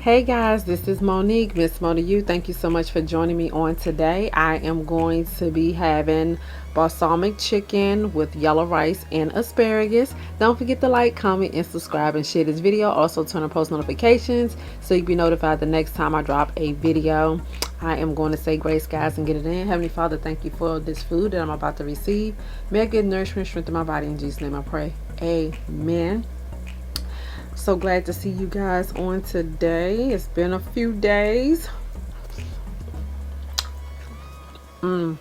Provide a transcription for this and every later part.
Hey guys, this is Monique, MzMo2You. Thank you so much for joining me on today. I am going to be having balsamic chicken with yellow rice and asparagus. Don't forget to like, comment, and subscribe and share this video. Also turn on post notifications so you can be notified the next time I drop a video. I am going to say grace, guys, and get it in. Heavenly Father, thank you for this food that I'm about to receive. May I get nourishment, strength in my body. In Jesus' name I pray. Amen. So glad to see you guys on today. It's been a few days. So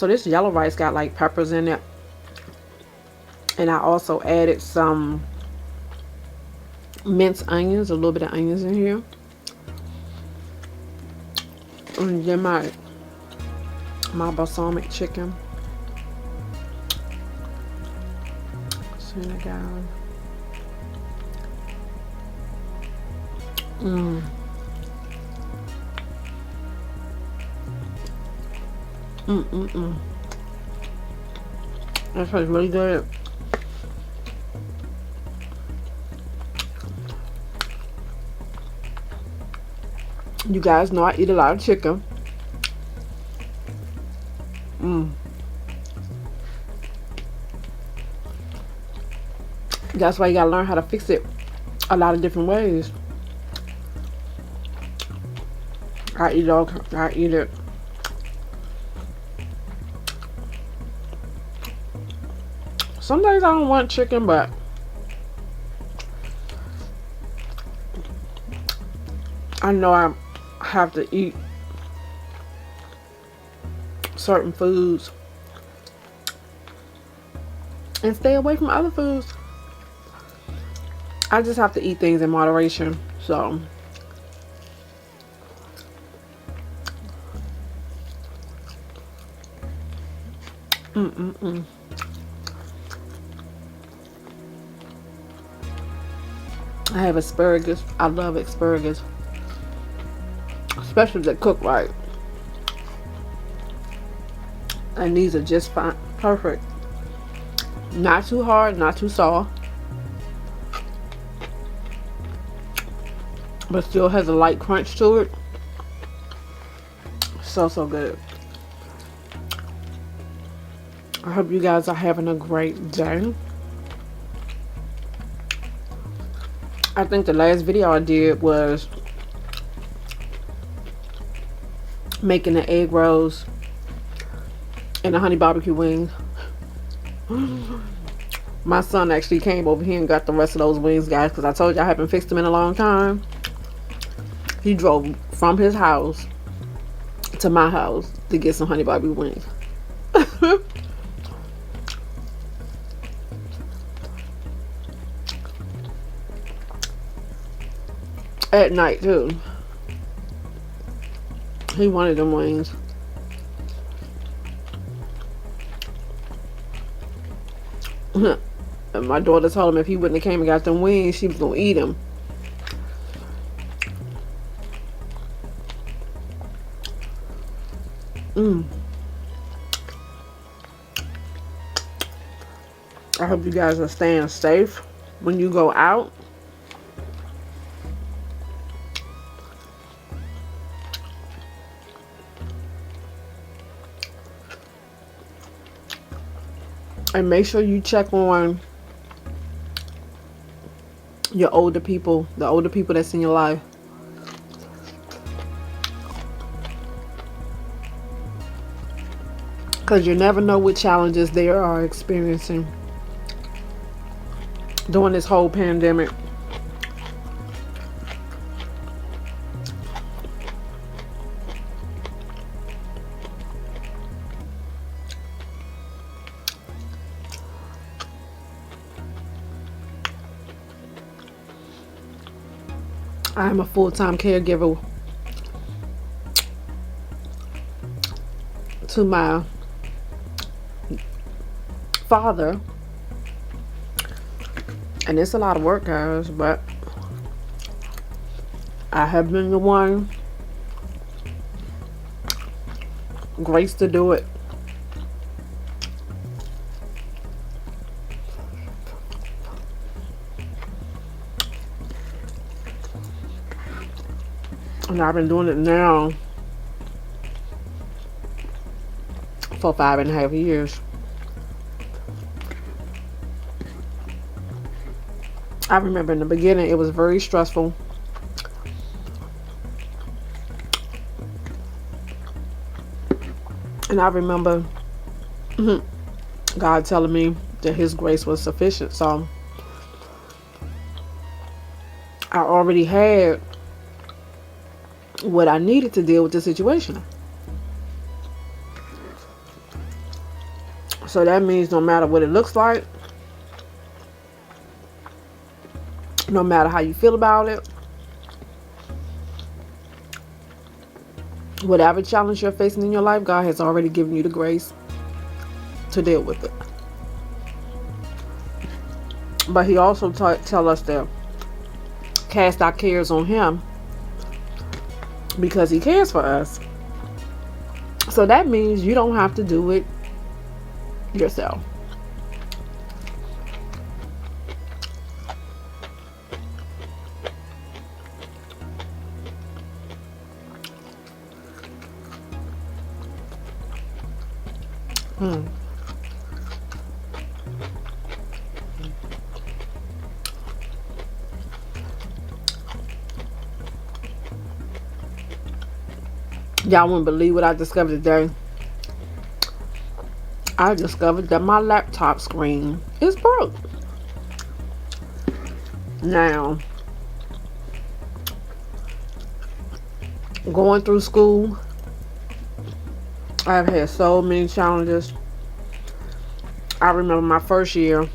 this yellow rice got like peppers in it. And I also added some minced onions, a little bit of onions in here. And then my balsamic chicken. Senegal. That tastes really good. You guys know I eat a lot of chicken. That's why you gotta learn how to fix it a lot of different ways. I eat it. Some days I don't want chicken, but I know I have to eat certain foods and stay away from other foods. I just have to eat things in moderation. So I have asparagus. I love asparagus, especially if they cook right. And these are just fine, perfect. Not too hard, not too soft, but still has a light crunch to it. So good. I hope you guys are having a great day. I think the last video I did was making the egg rolls and the honey barbecue wings. My son actually came over here and got the rest of those wings, guys, because I told you I haven't fixed them in a long time. He drove from his house to my house to get some honey barbecue wings. At night too. He wanted them wings. And my daughter told him if he wouldn't have came and got them wings, she was gonna eat them. I hope you guys are staying safe when you go out. And make sure you check on your older people, the older people that's in your life. Because you never know what challenges they are experiencing during this whole pandemic. I am a full-time caregiver to my father, and it's a lot of work, guys, but I have been the one graced to do it. And I've been doing it now for 5.5 years. I remember in the beginning it was very stressful. And I remember God telling me that His grace was sufficient. So I already had what I needed to deal with the situation. So that means no matter what it looks like, no matter how you feel about it, whatever challenge you're facing in your life, God has already given you the grace to deal with it. But He also tell us to cast our cares on Him because He cares for us. So that means you don't have to do it yourself. Y'all wouldn't believe what I discovered today. I discovered that my laptop screen is broke. Now, going through school, I've had so many challenges. I remember my first year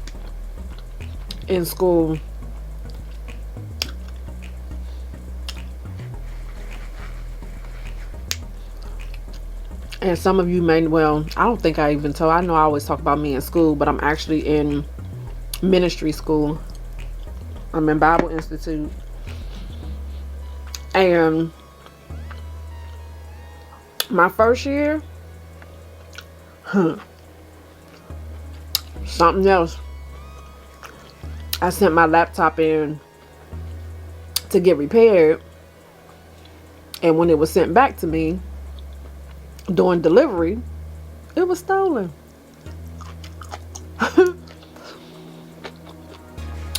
in school. And some of you may, well, I don't think I even told. I know I always talk about me in school, but I'm actually in ministry school. I'm in Bible Institute. And my first year, something else. I sent my laptop in to get repaired. And when it was sent back to me, during delivery, it was stolen.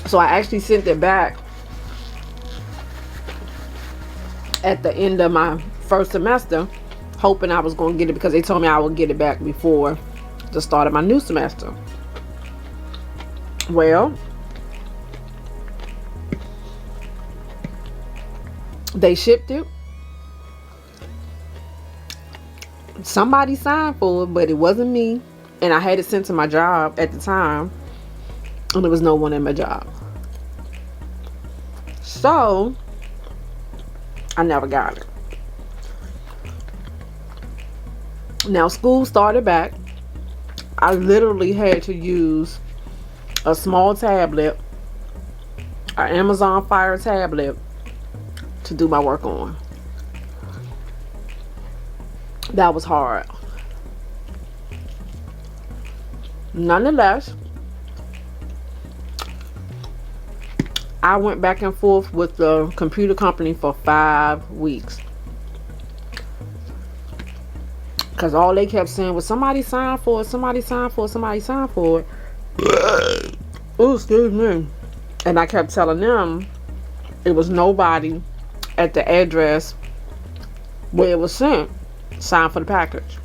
So I actually sent it back at the end of my first semester, hoping I was going to get it because they told me I would get it back before the start of my new semester. Well, they shipped it. Somebody signed for it, but it wasn't me. And I had it sent to my job at the time, and there was no one in my job. So I never got it. Now school started back. I literally had to use a small tablet, an Amazon Fire tablet, to do my work on. That was hard. Nonetheless, I went back and forth with the computer company for 5 weeks. Because all they kept saying was, somebody signed for it, somebody signed for it, somebody signed for it. Oh, excuse me. And I kept telling them it was nobody at the address where it was sent signed for the package.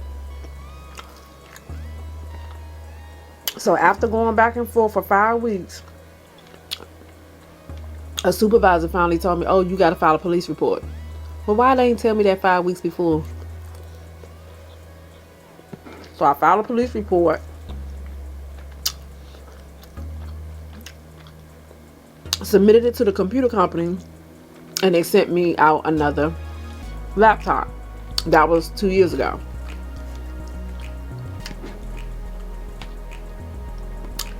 So after going back and forth for 5 weeks, a supervisor finally told me, oh, you got to file a police report. Well, why they didn't tell me that 5 weeks before? So I filed a police report. Submitted it to the computer company, and they sent me out another laptop. That was 2 years ago.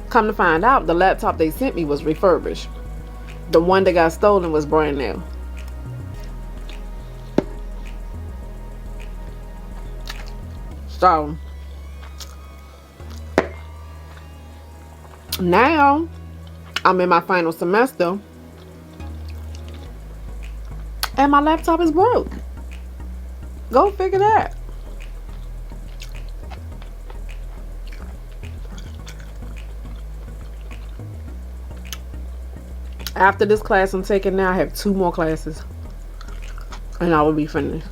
Come to find out, the laptop they sent me was refurbished. The one that got stolen was brand new. So now I'm in my final semester, And my laptop is broke. Go figure that. After this class I'm taking now, I have 2 more classes. And I will be finished.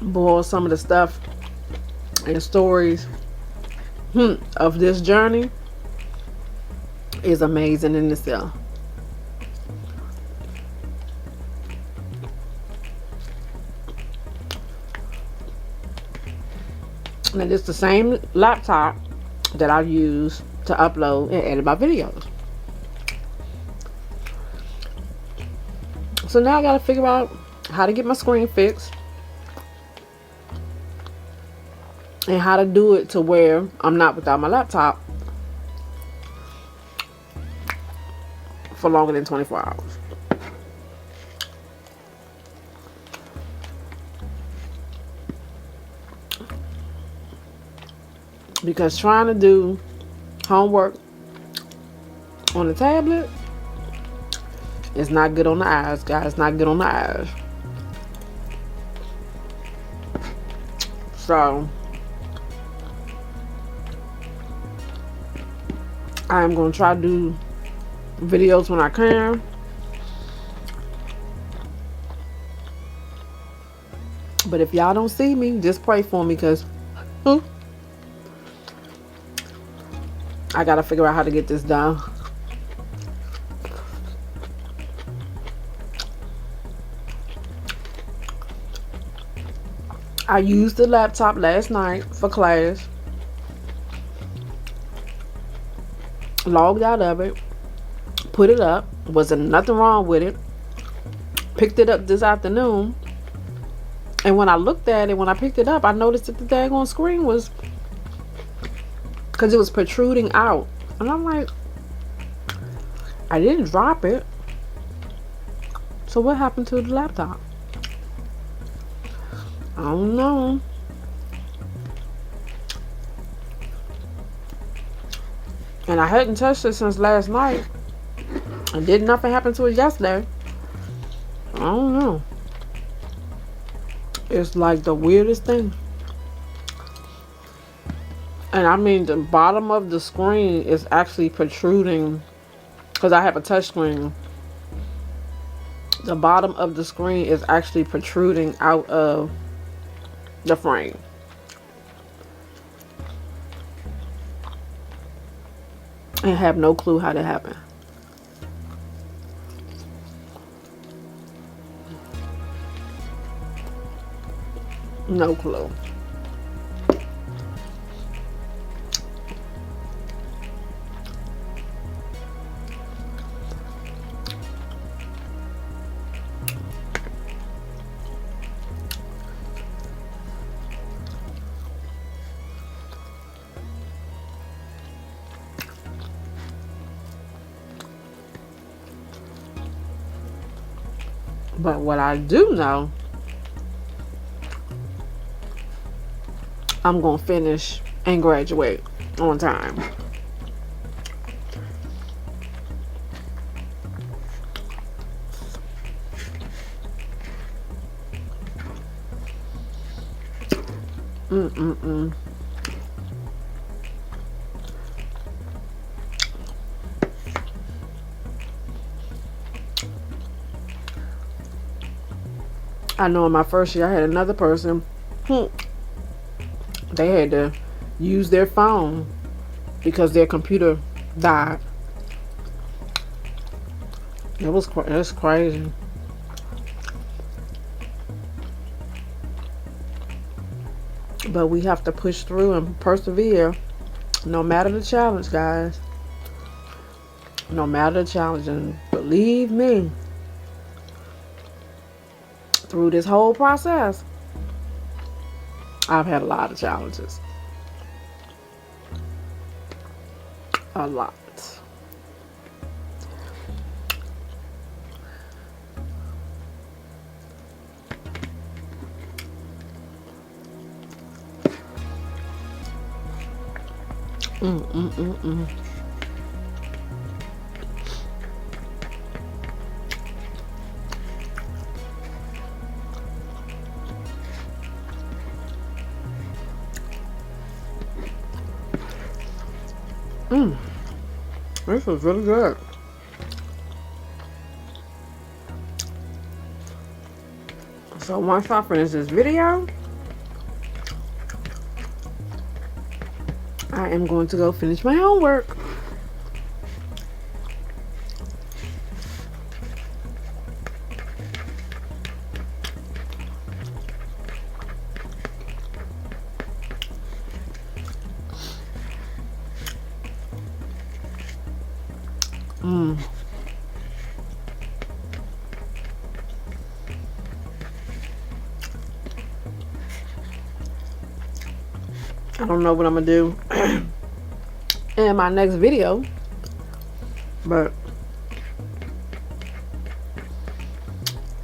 Boy, some of the stuff and stories of this journey is amazing in itself. And it's the same laptop that I use to upload and edit my videos. So now I gotta figure out how to get my screen fixed and how to do it to where I'm not without my laptop for longer than 24 hours. Because trying to do homework on the tablet is not good on the eyes, guys. It's not good on the eyes. So I'm going to try to do videos when I can. But if y'all don't see me, just pray for me, because I gotta figure out how to get this done. I used the laptop last night for class. Logged out of it. Put it up. Wasn't nothing wrong with it. Picked it up this afternoon. And when I looked at it, when I picked it up, I noticed that the daggone screen was, because it was protruding out. And I'm like, I didn't drop it. So what happened to the laptop? I don't know. And I hadn't touched it since last night. And did nothing happen to it yesterday. I don't know. It's like the weirdest thing. And I mean, the bottom of the screen is actually protruding, because I have a touch screen. The bottom of the screen is actually protruding out of the frame. And have no clue how that happened. No clue. But what I do know, I'm going to finish and graduate on time. I know in my first year I had another person, they had to use their phone because their computer died. It's crazy. But we have to push through and persevere, no matter the challenge, guys. No matter the challenge. And believe me, through this whole process, I've had a lot of challenges. A lot. Mm, mm, mm, mm. Mm. This is really good. So once I finish this video, I am going to go finish my homework. Mm. I don't know what I'm gonna do in my next video, but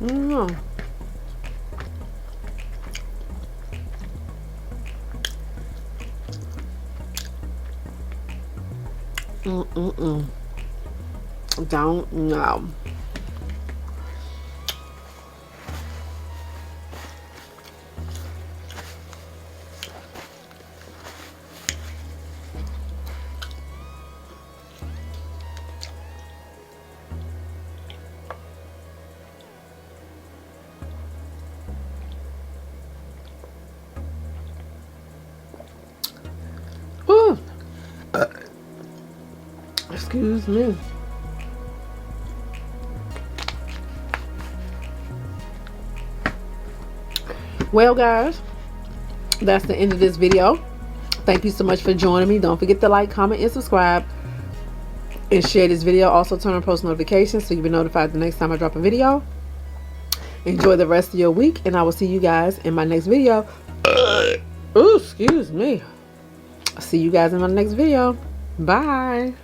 I don't know. Mm-mm-mm. Don't know. Ooh. Excuse me. Well, guys, that's the end of this video. Thank you so much for joining me. Don't forget to like, comment, and subscribe, and share this video. Also turn on post notifications so you'll be notified the next time I drop a video. Enjoy the rest of your week, and I will see you guys in my next video. Ooh, excuse me. I'll see you guys in my next video. Bye.